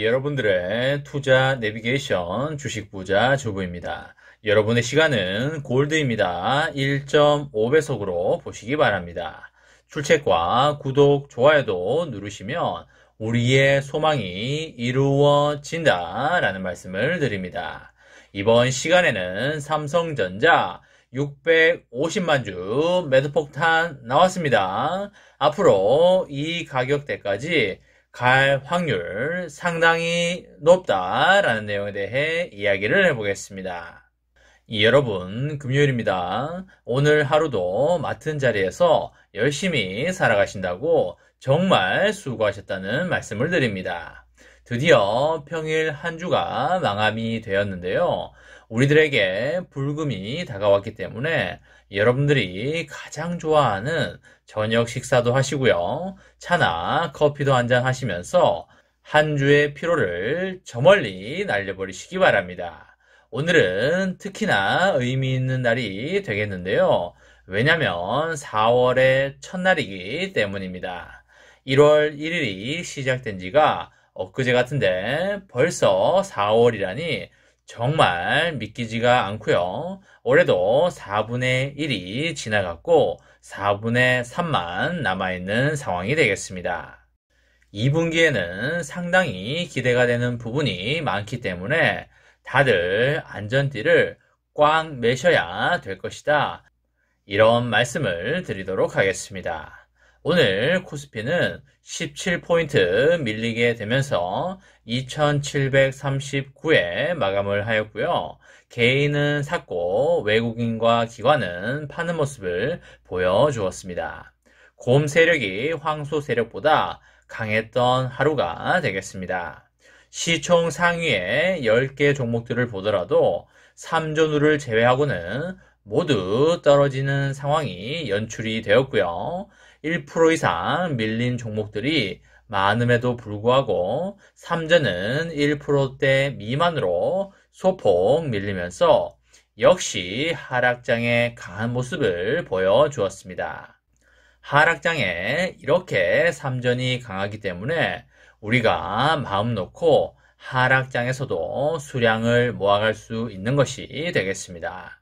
여러분들의 투자 내비게이션 주식부자 주부입니다. 여러분의 시간은 골드입니다. 1.5배속으로 보시기 바랍니다. 출첵과 구독, 좋아요도 누르시면 우리의 소망이 이루어진다 라는 말씀을 드립니다. 이번 시간에는 삼성전자 650만 주 매도폭탄 나왔습니다. 앞으로 이 가격대까지 갈 확률 상당히 높다라는 내용에 대해 이야기를 해보겠습니다. 여러분, 금요일입니다. 오늘 하루도 맡은 자리에서 열심히 살아가신다고 정말 수고하셨다는 말씀을 드립니다. 드디어 평일 한 주가 마감이 되었는데요. 우리들에게 불금이 다가왔기 때문에 여러분들이 가장 좋아하는 저녁 식사도 하시고요. 차나 커피도 한잔 하시면서 한 주의 피로를 저 멀리 날려버리시기 바랍니다. 오늘은 특히나 의미 있는 날이 되겠는데요. 왜냐면 4월의 첫날이기 때문입니다. 1월 1일이 시작된 지가 엊그제 같은데 벌써 4월이라니 정말 믿기지가 않고요. 올해도 4분의 1이 지나갔고 4분의 3만 남아있는 상황이 되겠습니다. 2분기에는 상당히 기대가 되는 부분이 많기 때문에 다들 안전띠를 꽉 매셔야 될 것이다. 이런 말씀을 드리도록 하겠습니다. 오늘 코스피는 17포인트 밀리게 되면서 2739에 마감을 하였고요. 개인은 샀고 외국인과 기관은 파는 모습을 보여주었습니다. 곰 세력이 황소 세력보다 강했던 하루가 되겠습니다. 시총 상위의 10개 종목들을 보더라도 3전후를 제외하고는 모두 떨어지는 상황이 연출이 되었고요. 1% 이상 밀린 종목들이 많음에도 불구하고 3전은 1%대 미만으로 소폭 밀리면서 역시 하락장의 강한 모습을 보여주었습니다. 하락장에 이렇게 3전이 강하기 때문에 우리가 마음 놓고 하락장에서도 수량을 모아갈 수 있는 것이 되겠습니다.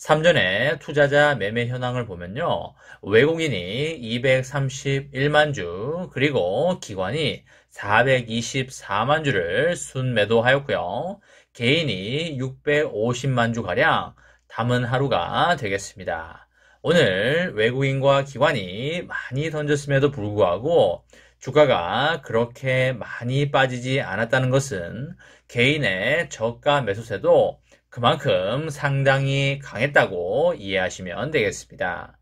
3전의 투자자 매매 현황을 보면요. 외국인이 231만 주, 그리고 기관이 424만 주를 순매도하였고요. 개인이 650만 주가량 담은 하루가 되겠습니다. 오늘 외국인과 기관이 많이 던졌음에도 불구하고 주가가 그렇게 많이 빠지지 않았다는 것은 개인의 저가 매수세도 그만큼 상당히 강했다고 이해하시면 되겠습니다.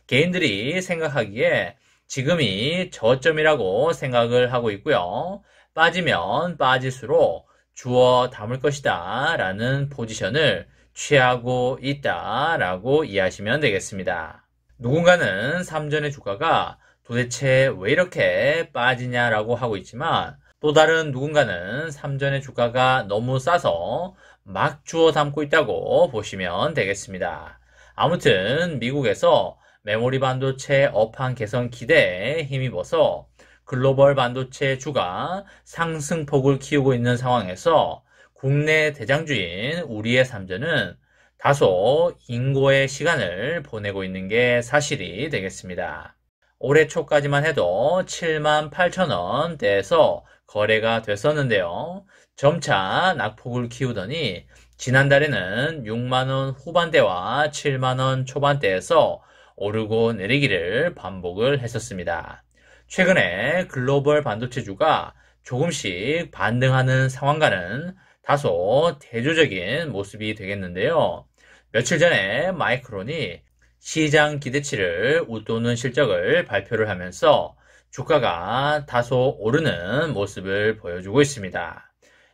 개인들이 생각하기에 지금이 저점이라고 생각을 하고 있고요. 빠지면 빠질수록 주워 담을 것이다 라는 포지션을 취하고 있다 라고 이해하시면 되겠습니다. 누군가는 3전의 주가가 도대체 왜 이렇게 빠지냐라고 하고 있지만 또 다른 누군가는 3전의 주가가 너무 싸서 막 주워 담고 있다고 보시면 되겠습니다. 아무튼 미국에서 메모리 반도체 업황 개선 기대에 힘입어서 글로벌 반도체 주가 상승폭을 키우고 있는 상황에서 국내 대장주인 우리의 3전은 다소 인고의 시간을 보내고 있는 게 사실이 되겠습니다. 올해 초까지만 해도 78,000원대에서 거래가 됐었는데요. 점차 낙폭을 키우더니 지난달에는 6만원 후반대와 7만원 초반대에서 오르고 내리기를 반복을 했었습니다. 최근에 글로벌 반도체주가 조금씩 반등하는 상황과는 다소 대조적인 모습이 되겠는데요. 며칠 전에 마이크론이 시장 기대치를 웃도는 실적을 발표를 하면서 주가가 다소 오르는 모습을 보여주고 있습니다.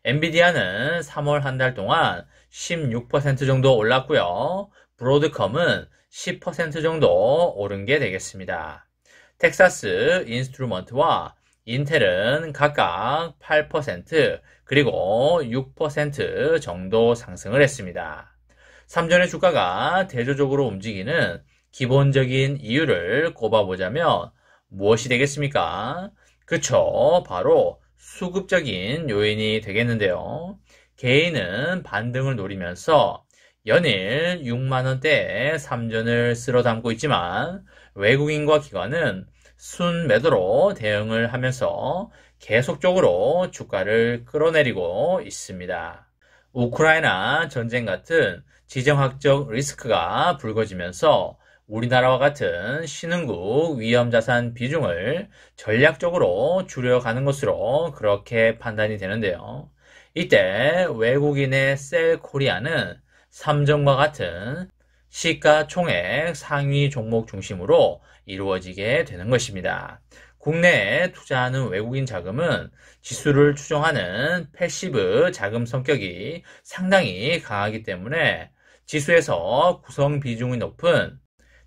엔비디아는 3월 한 달 동안 16% 정도 올랐고요. 브로드컴은 10% 정도 오른 게 되겠습니다. 텍사스 인스트루먼트와 인텔은 각각 8% 그리고 6% 정도 상승을 했습니다. 3전의 주가가 대조적으로 움직이는 기본적인 이유를 꼽아보자면 무엇이 되겠습니까? 그쵸, 바로 수급적인 요인이 되겠는데요. 개인은 반등을 노리면서 연일 6만원대의 삼전을 쓸어 담고 있지만 외국인과 기관은 순매도로 대응을 하면서 계속적으로 주가를 끌어내리고 있습니다. 우크라이나 전쟁 같은 지정학적 리스크가 불거지면서 우리나라와 같은 신흥국 위험자산 비중을 전략적으로 줄여가는 것으로 그렇게 판단이 되는데요. 이때 외국인의 셀코리아는 삼정과 같은 시가총액 상위 종목 중심으로 이루어지게 되는 것입니다. 국내에 투자하는 외국인 자금은 지수를 추종하는 패시브 자금 성격이 상당히 강하기 때문에 지수에서 구성 비중이 높은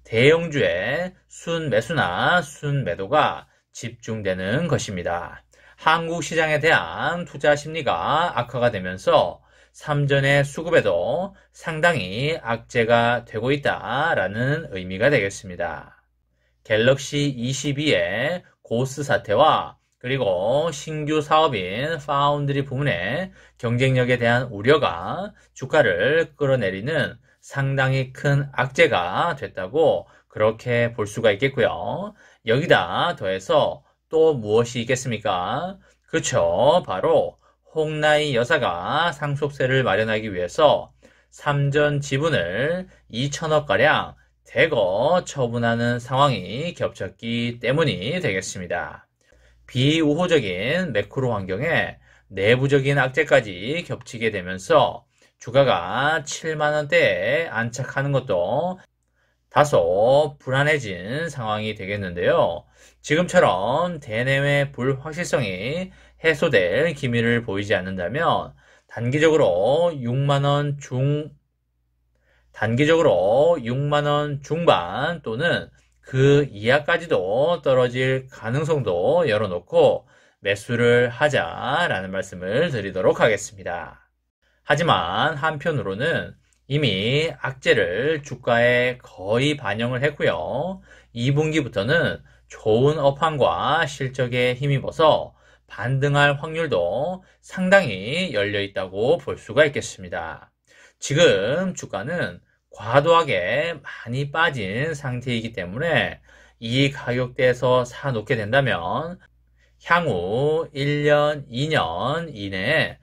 대형주의 순매수나 순매도가 집중되는 것입니다. 한국 시장에 대한 투자 심리가 악화가 되면서 삼전의 수급에도 상당히 악재가 되고 있다라는 의미가 되겠습니다. 갤럭시 22의 고스 사태와 그리고 신규 사업인 파운드리 부문의 경쟁력에 대한 우려가 주가를 끌어내리는 상당히 큰 악재가 됐다고 그렇게 볼 수가 있겠고요. 여기다 더해서 또 무엇이 있겠습니까? 그쵸, 바로 홍나희 여사가 상속세를 마련하기 위해서 삼전 지분을 2천억가량 대거 처분하는 상황이 겹쳤기 때문이 되겠습니다. 비우호적인 매크로 환경에 내부적인 악재까지 겹치게 되면서 주가가 7만원대에 안착하는 것도 다소 불안해진 상황이 되겠는데요. 지금처럼 대내외 불확실성이 해소될 기미를 보이지 않는다면 단기적으로 6만원 중반 또는 그 이하까지도 떨어질 가능성도 열어놓고 매수를 하자라는 말씀을 드리도록 하겠습니다. 하지만 한편으로는 이미 악재를 주가에 거의 반영을 했고요. 2분기부터는 좋은 업황과 실적에 힘입어서 반등할 확률도 상당히 열려 있다고 볼 수가 있겠습니다. 지금 주가는 과도하게 많이 빠진 상태이기 때문에 이 가격대에서 사놓게 된다면 향후 1년, 2년 이내에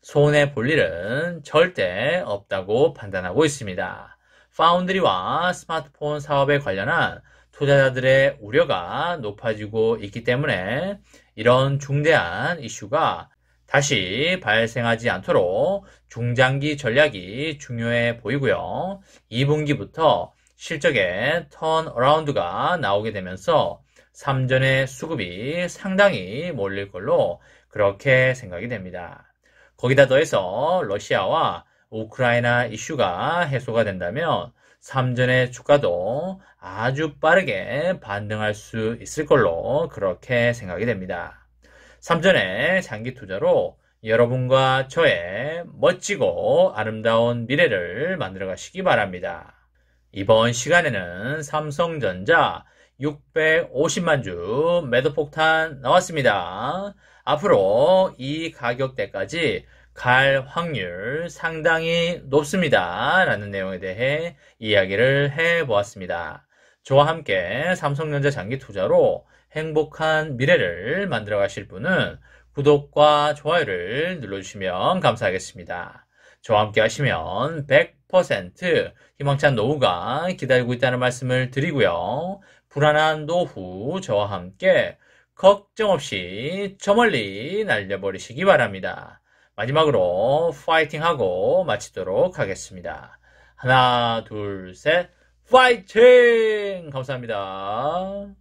손해 볼 일은 절대 없다고 판단하고 있습니다. 파운드리와 스마트폰 사업에 관련한 투자자들의 우려가 높아지고 있기 때문에 이런 중대한 이슈가 다시 발생하지 않도록 중장기 전략이 중요해 보이고요. 2분기부터 실적의 턴어라운드가 나오게 되면서 삼전의 수급이 상당히 몰릴 걸로 그렇게 생각이 됩니다. 거기다 더해서 러시아와 우크라이나 이슈가 해소가 된다면 삼전의 주가도 아주 빠르게 반등할 수 있을 걸로 그렇게 생각이 됩니다. 삼전의 장기 투자로 여러분과 저의 멋지고 아름다운 미래를 만들어 가시기 바랍니다. 이번 시간에는 삼성전자 650만 주 매도 폭탄 나왔습니다. 앞으로 이 가격대까지 갈 확률 상당히 높습니다. 라는 내용에 대해 이야기를 해보았습니다. 저와 함께 삼성전자 장기 투자로 행복한 미래를 만들어 가실 분은 구독과 좋아요를 눌러주시면 감사하겠습니다. 저와 함께 하시면 100% 희망찬 노후가 기다리고 있다는 말씀을 드리고요. 불안한 노후 저와 함께 걱정 없이 저 멀리 날려버리시기 바랍니다. 마지막으로 파이팅하고 마치도록 하겠습니다. 하나, 둘, 셋, 파이팅! 감사합니다.